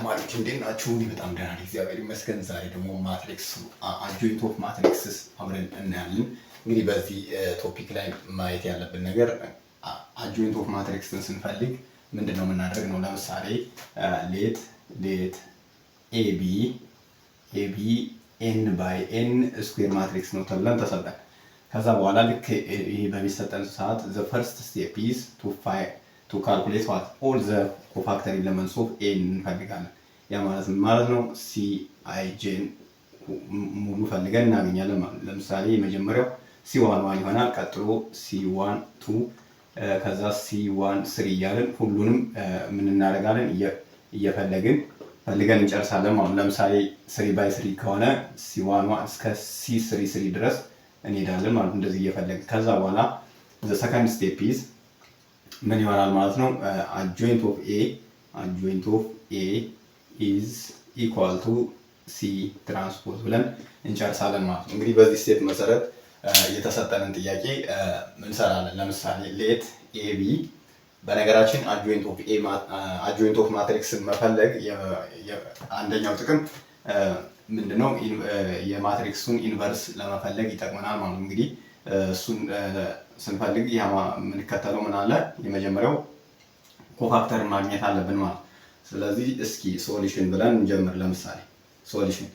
ተማሪዎች እንዴት ናችሁ? በጣም ደህና ነኝ እግዚአብሔር ይመስገን። ዛሬ ደግሞ ማትሪክስ አድጆይንት ኦፍ ማትሪክስስ አብረን እናያለን። እንግዲህ በዚህ ቶፒክ ላይ ማየት ያለብን ነገር አድጆይንት ኦፍ ማትሪክስን ስንፈልግ ምንድነው የምናደርግ ነው። ለምሳሌ ሌት ኤቢ ኤን ባይ ኤን ስኩዌር ማትሪክስ ነው ተብለን ተሰጠን። ከዛ በኋላ ልክ ይሄ በሚሰጠን ሰዓት ዘ ፈርስት ስቴፕ ኢዝ ቱ ካልኩሌት ዋት ኦል ዘ ኮፋክተር ኤለመንትስ ኦፍ ኤ እንፈልጋለን። ያ ማለት ነው ሲ አይ ጄን ሙሉ ፈልገን እናገኛለን ማለት። ለምሳሌ የመጀመሪያው C11 ይሆናል። ቀጥሎ C12 ከዛ C13 እያለን ሁሉንም ምን እናደርጋለን ፈልገን እንጨርሳለን ማለት። ለምሳሌ 3×3 ከሆነ C11 እስከ C33 ድረስ እንሄዳለን ማለት እንደዚህ እየፈለግን። ከዛ በኋላ the second step is ምን ይሆናል ማለት ነው adjoint of A is equal to C ትራንስፖዝ ብለን እንጨርሳለን ማለት ነው። እንግዲህ በዚህ ስቴፕ መሰረት የተሰጠንን ጥያቄ እንሰራለን። ለምሳሌ ሌት AB በነገራችን adjoint of ማትሪክስን መፈለግ አንደኛው ጥቅም ምንድነው የማትሪክሱን ኢንቨርስ ለመፈለግ ይጠቅመናል ማለት ነው። እንግዲህ እሱን ስንፈልግ የምንከተለው ምን አለ? የመጀመሪያው ኮፋክተር ማግኘት አለብን ማለት። ስለዚህ እስኪ ሶሉሽን ብለን እንጀምር። ለምሳሌ ሶሉሽን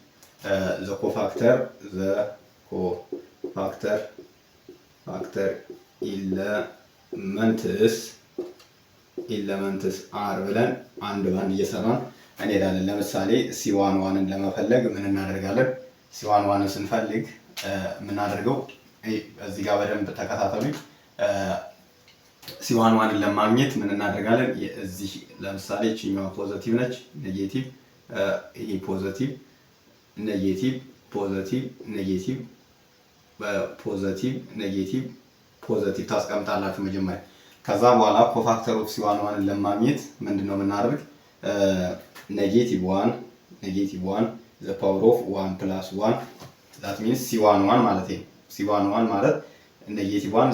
ዘ ኮፋክተር ኢለመንትስ አር ብለን አንድ ባንድ እየሰራን እንሄዳለን። ለምሳሌ C11ን ለመፈለግ ምን እናደርጋለን? C11ን ስንፈልግ የምናደርገው እዚህ ጋር በደንብ ተከታተሉኝ። C11ን ለማግኘት ምን እናደርጋለን? እዚህ ለምሳሌ እቺኛዋ ፖዚቲቭ ነች፣ ኔጌቲቭ፣ ይሄ ፖዚቲቭ፣ ኔጌቲቭ፣ ፖዚቲቭ፣ ኔጌቲቭ፣ ፖዚቲቭ ታስቀምጣላችሁ መጀመሪያ። ከዛ በኋላ ኮፋክተር ኦፍ C11ን ለማግኘት ምንድነው የምናደርግ? -1 the power of 1 plus 1 that means C11 ማለት ነው። C11 ማለት -1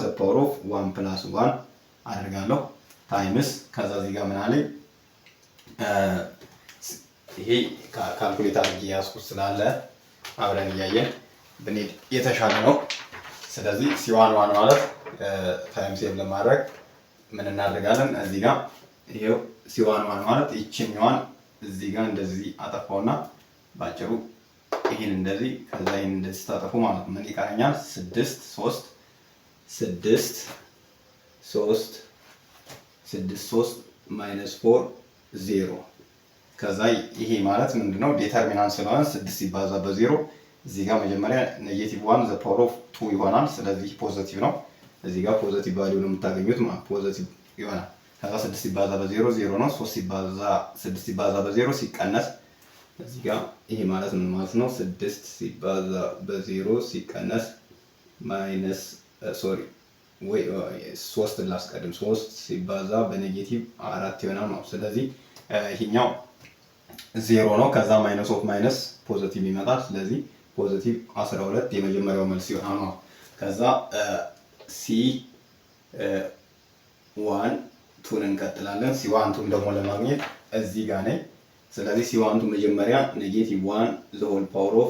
the power of 1 plus 1 አደርጋለሁ ታይምስ ከዛ እዚህ ጋር ምን አለኝ? ይሄ ካልኩሌት አድርጌ ያስኩት ስላለ አብረን እያየን ብንሄድ የተሻለ ነው። ስለዚህ C11 ማለት ታይም ሴቭ ለማድረግ ምን እናደርጋለን? እዚህ ጋር ይሄው C11 ማለት ይችኛዋን እዚህ ጋር እንደዚህ አጠፋውና ባጭሩ ይሄን እንደዚህ ከዛ ይሄን እንደዚህ ታጠፉ ማለት ነው። ምን ይቀረኛል? 6 -4 0 ከዛ ይሄ ማለት ምንድነው? ዴተርሚናንት ስለሆነ 6 ሲባዛ በ0 እዚህ ጋር መጀመሪያ -1 the power of 2 ይሆናል። ስለዚህ ፖዚቲቭ ነው። እዚህ ጋር ፖዚቲቭ ቫልዩ ነው የምታገኙት ማለት ፖዚቲቭ ይሆናል። ከዛ 6 ሲባዛ በ0 0 ነው። 6 ሲባዛ በ0 ሲቀነስ እዚህ ጋር ይሄ ማለት ምን ማለት ነው? 6 ሲባዛ በ0 ሲቀነስ ማይነስ 3 ላስቀድም 3 ሲባዛ በኔጌቲቭ 4 ይሆናል ማለት። ስለዚህ ይሄኛው 0 ነው። ከዛ ማይነስ ኦፍ ማይነስ ፖዚቲቭ ይመጣል። ስለዚህ ፖዚቲቭ 12 የመጀመሪያው መልስ ይሆናል ማለት። ከዛ C12 እንቀጥላለን። C12 ደግሞ ለማግኘት እዚህ ጋር ነኝ። ስለዚህ C12 መጀመሪያ -1 the whole power of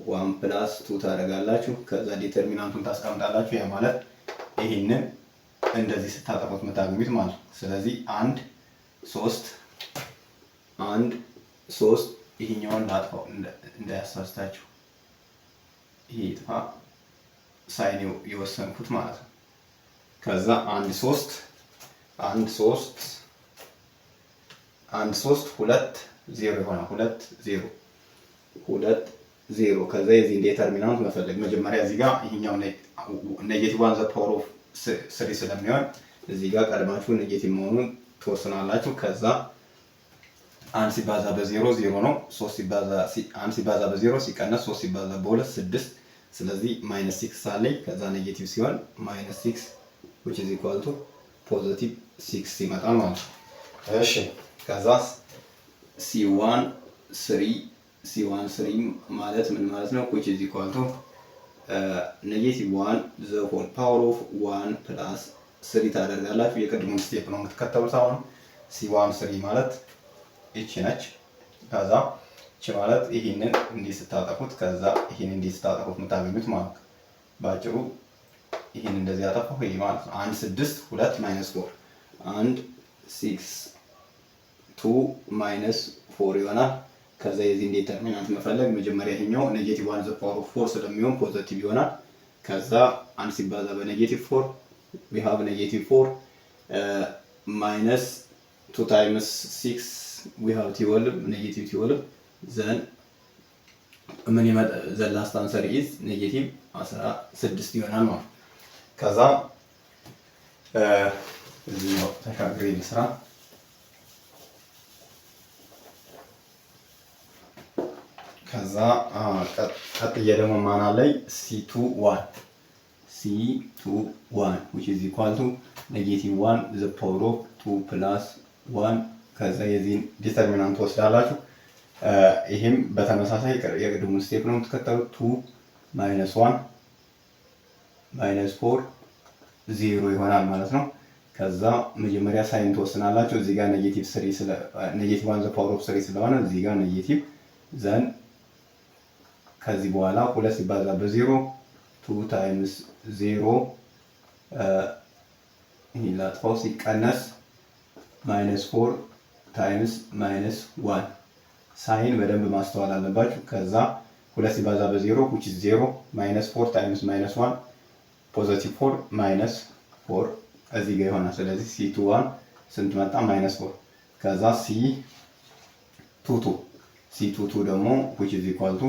1 plus 2 ታደርጋላችሁ። ከዛ ዲተርሚናንቱን ታስቀምጣላችሁ። ያ ማለት ይሄንን እንደዚህ ስታጠፉት የምታገኙት ማለት ነው። ስለዚህ 1 3 ይሄኛውን ላጥፋው እንዳያሳስታችሁ። ይሄ ይጥፋ ሳይን የወሰንኩት ማለት ነው። ከዛ 1 3 2 0 ይሆናል። 2 0 ከዛ የዚህ ዲተርሚናንት መፈለግ መጀመሪያ እዚህ ጋር ይሄኛው -1 the power of 3 ስለሚሆን እዚህ ጋር ቀድማችሁ ኔጌቲቭ መሆኑን ትወስናላችሁ። ከዛ 1 ሲባዛ በ0 0 ነው። 1 ሲባዛ በ0 ሲቀነስ 3 ሲባዛ በ2 6 ስለዚህ -6 አለኝ። ከዛ ኔጌቲቭ ሲሆን -6 which is equal to +6 ይመጣል ማለት ነው። እሺ ከዛ C13 ማለት ምን ማለት ነው? which is equal to -1 the whole power of 1 plus 3 ታደርጋላችሁ። የቅድሙን ስቴፕ ነው የምትከተሉት። አሁን C13 ማለት እቺ ነች። ከዛ እቺ ማለት ይሄንን እንዲህ ስታጠፉት ከዛ ይሄን እንዲህ ስታጠፉት የምታገኙት ማለት ነው። ባጭሩ ይሄን እንደዚህ ያጠፋሁ ይሄ ማለት ነው 1 6 2 ማይነስ 4 1 6 2 ማይነስ 4 ይሆናል። ከዛ የዚህ ዲተርሚናንት መፈለግ መጀመሪያ ይሄኛው ኔጌቲቭ 1 ዘ ፓወር ኦፍ 4 ስለሚሆን ፖዚቲቭ ይሆናል። ከዛ 1 ሲባዛ በኔጌቲቭ 4 we have negative 4 minus 2 times 6 we have 12 negative 12 then ምን ይመጣ the last answer is negative 16 ይሆናል ማለት። ከዛ እዚህ ነው ተሻግሬ ልስራ። ከዛ ቀጥዬ ደግሞ ማን አለኝ C21 which is equal to negative 1 the power of 2 plus 1 ከዛ የዚህን ዲተርሚናንት ወስዳላችሁ። ይሄም በተመሳሳይ የቅድሙን ስቴፕ ነው የምትከተሉት 2 minus 1 minus 4 0 ይሆናል ማለት ነው። ከዛ መጀመሪያ ሳይን ትወስናላችሁ። እዚህ ጋር ኔጌቲቭ 3 ኔጌቲቭ 1 the power of 3 ስለሆነ እዚህ ጋር ኔጌቲቭ ዘን ከዚህ በኋላ 2 ሲባዛ በ0 2 ታይምስ 0 ይሄ ላጥፋው ሲቀነስ ማይነስ 4 ታይምስ ማይነስ 1 ሳይን በደንብ ማስተዋል አለባችሁ። ከዛ 2 ሲባዛ በ0 which is 0 ማይነስ 4 ታይምስ ማይነስ 1 ፖዚቲቭ 4 ማይነስ 4 እዚህ ጋር ይሆናል። ስለዚህ C21 ስንት መጣ? ማይነስ 4 ከዛ C22 ደግሞ which is equal to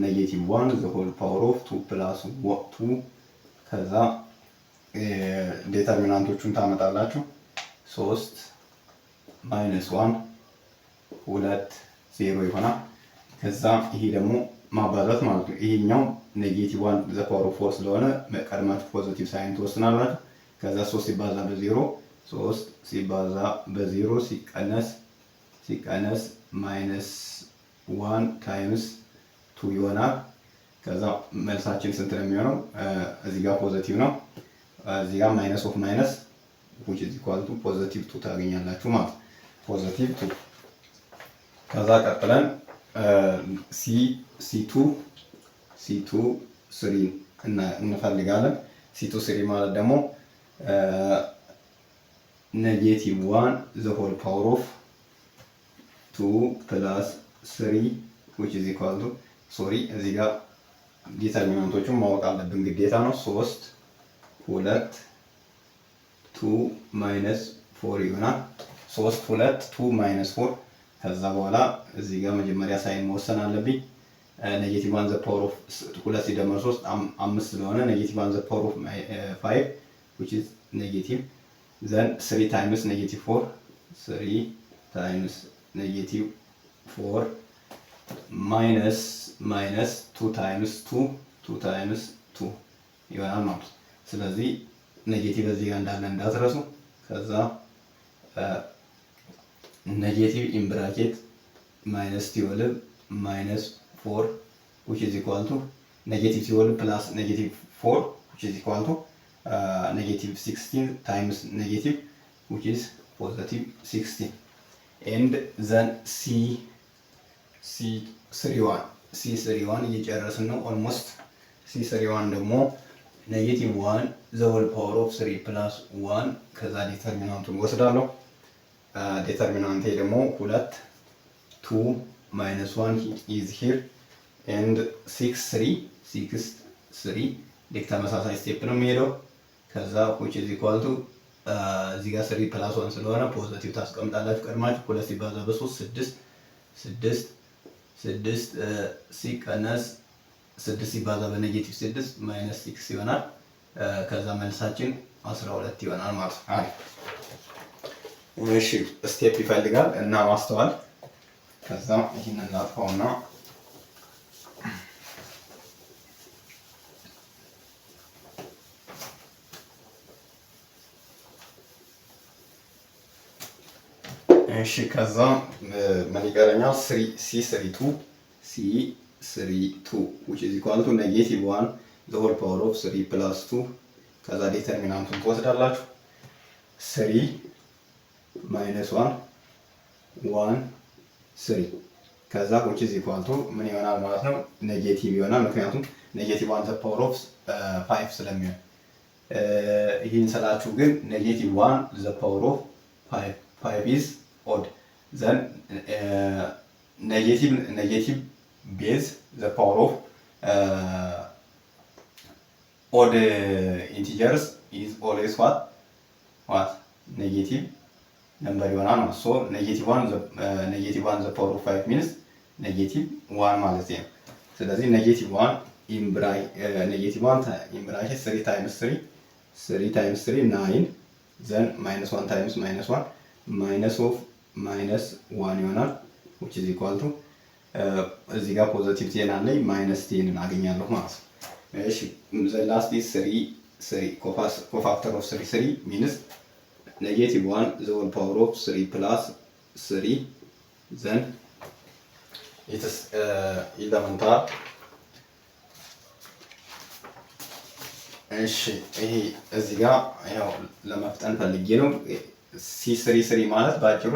negative 1 the whole power of 2 plus 2 ከዛ ዴተርሚናንቶቹን ታመጣላችሁ 3 ማይነስ 1 2 0 ይሆናል። ከዛ ይሄ ደግሞ ማባዛት ማለት ነው። ይሄኛው ኔጌቲቭ 1 the power of 4 ስለሆነ ቀድማችሁ ፖዚቲቭ ሳይን ትወስናላችሁ። ከዛ 3 ሲባዛ በ0 3 ሲባዛ በ0 ሲቀነስ ማይነስ 1 ታይምስ 2 ይሆናል። ከዛ መልሳችን ስንት ነው የሚሆነው? እዚህ ጋር ፖዚቲቭ ነው፣ እዚህ ጋር ማይነስ ኦፍ ማይነስ which is equal to ፖዚቲቭ 2 ታገኛላችሁ ማለት ፖዚቲቭ 2። ከዛ ቀጥለን C2 3 እንፈልጋለን። C2 3 ማለት ደግሞ ኔጌቲቭ 1 the whole power of 2 plus 3 which is equal to እዚህ ጋር ዲተርሚናንቶቹን ማወቅ አለብን ግዴታ ነው። 3 2 2 ማይነስ 4 ይሆናል። 3 2 2 ማይነስ 4 ከዛ በኋላ እዚህ ጋር መጀመሪያ ሳይን መወሰን አለብኝ። ኔጌቲቭ 1 the power of 2 ሲደመር 3 5 ስለሆነ ኔጌቲቭ 1 the power of 5 which is negative then 3 times negative 4 3 times negative 4 minus 2 times 2 times 2 ይሆናል ማለት ነው። ስለዚህ ኔጌቲቭ እዚህ ጋር እንዳለ እንዳትረሱ። ከዛ ኔጌቲቭ ኢን ብራኬት ማይነስ 12 ማይነስ 4 which is equal to ኔጌቲቭ 12 plus ኔጌቲቭ 4 which is equal to ኔጌቲቭ 16 times ኔጌቲቭ which is positive 16 and then C31 እየጨረስን ነው ኦልሞስት። C31 ደግሞ ኔጌቲቭ 1 the whole power of 3 plus 1 ከዛ ዲተርሚናንቱን ወስዳለሁ። ዲተርሚናንቴ ደግሞ 2 minus 1 is here and 6 3 ልክ ተመሳሳይ ስቴፕ ነው የሚሄደው። ከዛ which is equal to እዚህ ጋር 3 plus 1 ስለሆነ ፖዚቲቭ ታስቀምጣላችሁ ቀድማችሁ። 2 ሲባዛ በ3 6 ሲቀነስ 6 ሲባዛ በኔጌቲቭ 6 ማይነስ 6 ይሆናል። ከዛ መልሳችን 12 ይሆናል ማለት ነው። እሺ ስቴፕ ይፈልጋል እና ማስተዋል። ከዛ ይሄንን ላጥፋውና እሺ ከዛ ምን ይቀረኛል? C32 which is equal to negative 1 the whole power of 3 plus 2 ከዛ ዲተርሚናንቱን ትወስዳላችሁ 3 minus 1 ስሪ ከዛ which is equal to ምን ይሆናል ማለት ነው ኔጌቲቭ ይሆናል። ምክንያቱም ኔጌቲቭ 1 ዘ ፓወር ኦፍ 5 ስለሚሆን ይህን ስላችሁ ግን ኔጌቲቭ 1 ዘ ፓወር ኦፍ 5 is odd then ኔጌቲቭ ቤዝ ዘ ፓወር ኦፍ odd integers is always what ኔጌቲቭ ነምበር ይሆናል ነው። ሶ ኔጌቲቭ 1 ዘ ፓወር ኦፍ 5 ሚንስ ኔጌቲቭ 1 ማለት ነው። ስለዚህ ኔጌቲቭ 1 ኢን ብራኬት 3 ታይምስ 3 9 ዘን ማይነስ 1 ታይምስ ማይነስ 1 ማይነስ ኦፍ ማይነስ 1 ይሆናል which is equal to እዚህ ጋር ፖዚቲቭ 10 አለኝ ማይነስ 10 አገኛለሁ ማለት ነው። እሺ the last is 3 cofactor of 3 means negative 1 the whole power of 3 plus 3 then it is elemental እሺ ይሄ እዚህ ጋር ያው ለመፍጠን ፈልጌ ነው C33 ማለት ባጭሩ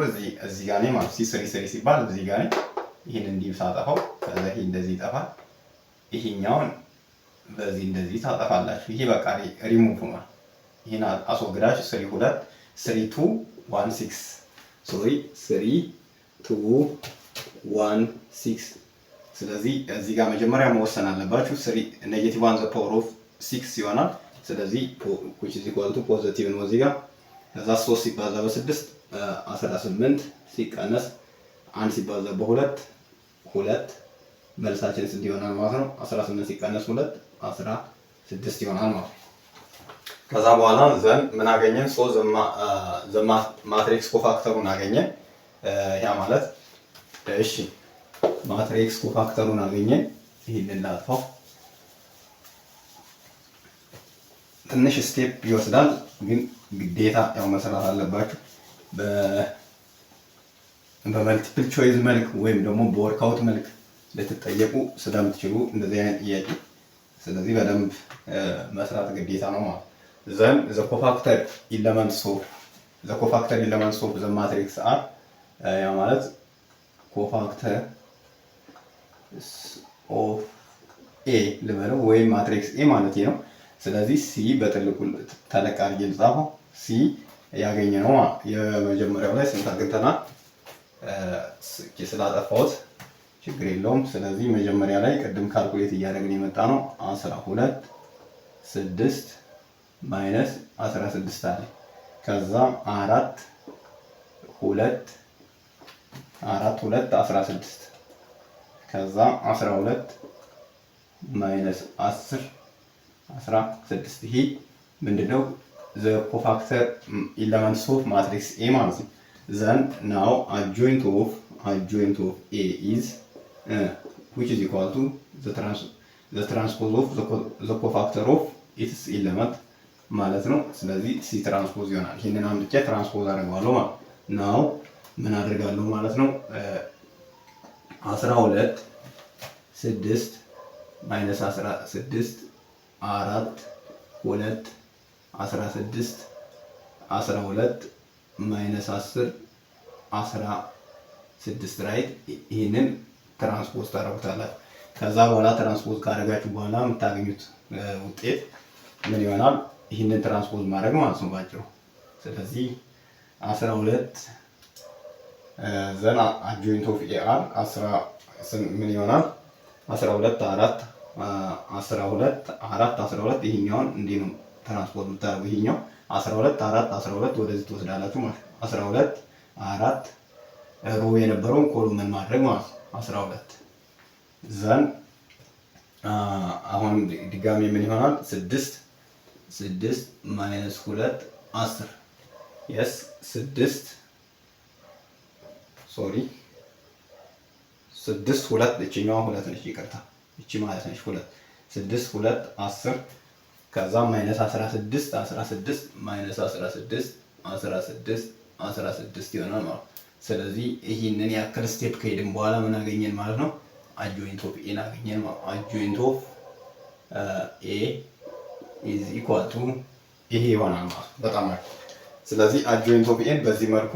እዚህ ጋር ነው ማለት C33 ሲባል እዚህ ጋር ነው። ይሄን እንዲህ ሳጠፋው ከዛ ይሄ እንደዚህ ይጠፋል። ይሄኛውን በዚህ እንደዚህ ታጠፋላችሁ። ይሄ በቃ ሪሙቭ ነው። ይሄን አስወግዳችሁ 3216 ስለዚህ እዚህ ጋር መጀመሪያ መወሰን አለባችሁ። ኔጌቲቭ 1 ዘ ፓወር ኦፍ 6 ይሆናል። ስለዚህ which is equal to ፖዚቲቭ ነው እዚህ ጋር ከዛ 3 ሲባዛ በ6 18 ሲቀነስ 1 ሲባዛ በ2 2 መልሳችን ስንት ይሆናል ማለት ነው 18 ሲቀነስ 2 16 ይሆናል ማለት ነው። ከዛ በኋላ ዘን ምን አገኘን? ማትሪክስ ኮፋክተሩን አገኘን። ያ ማለት እሺ ማትሪክስ ኮፋክተሩን አገኘን። ይሄንን ላጥፋው። ትንሽ ስቴፕ ይወስዳል ግን ግዴታ ያው መስራት አለባችሁ። በመልቲፕል ቾይስ መልክ ወይም ደግሞ በወርክአውት መልክ ልትጠየቁ ስለምትችሉ እንደዚህ አይነት ጥያቄ ስለዚህ በደንብ መስራት ግዴታ ነው ማለት ዘን the cofactor elements of the matrix are ያ ማለት cofactor of A ልበለው ወይም ማትሪክስ A ማለት ነው። ስለዚህ C በትልቁ ተለቅ አድርጌ ልጻፈው። C ያገኘነው የመጀመሪያው ላይ ስንት አግኝተናል? ስላጠፋሁት ችግር የለውም። ስለዚህ መጀመሪያ ላይ ቅድም ካልኩሌት እያደረግን የመጣ ነው 12 6 ማይነስ 16 አለ። ከዛ 4 2 16 ከዛ 12 ማይነስ 10 16 ይሄ ምንድነው? the cofactor elements of matrix A ማለት ነው። then now adjoint of A is which is equal to the transpose of the cofactor of its element ማለት ነው። ስለዚህ C ትራንስፖዝ ይሆናል። ይሄንን አምጥቼ ትራንስፖዝ አደርገዋለሁ ማለት ነው። ምን አደርጋለሁ ማለት ነው 12 6 ማይነስ 16 4 2 16 12 ማይነስ 10 16 ራይት ይሄንን ትራንስፖዝ ታደርጉታላችሁ። ከዛ በኋላ ትራንስፖዝ ካደረጋችሁ በኋላ የምታገኙት ውጤት ምን ይሆናል? ይሄንን ትራንስፖዝ ማድረግ ማለት ነው ባጭሩ። ስለዚህ 12 ዘና adjoint of AR 10 ምን ይሆናል? 12 4 12 ይሄኛውን እንዲህ ነው ትራንስፖዝ የምታደርጉ። ይሄኛው 12 4 ወደዚህ ትወስዳላችሁ ማለት ነው። 12 4 ሮ የነበረውን ኮሎመን ማድረግ ማለት ነው 12 ዘን አሁን ድጋሚ ምን ይሆናል? 6 ማይነስ 2 10 yes 6 ሶሪ 6 2 እቺኛዋ 2 ነች ይቅርታ እቺ ማለት ነች 2 6 2 10 ከዛ ማይነስ 16 ማይነስ 16 ይሆናል ማለት። ስለዚህ ይሄንን ያክል ስቴፕ ከሄድን በኋላ ምን አገኘን ማለት ነው? adjoint of A አገኘን ማለት ነው። adjoint of A is equal to ይሄ ይሆናል ማለት በጣም አሪፍ። ስለዚህ adjoint of A በዚህ መልኩ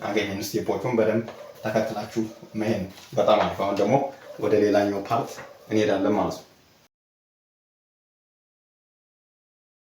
አገኘን። ስቴፖቹን በደንብ ተከትላችሁ መሄድ ነው። በጣም አሪፍ። አሁን ደግሞ ወደ ሌላኛው ፓርት እንሄዳለን ማለት ነው።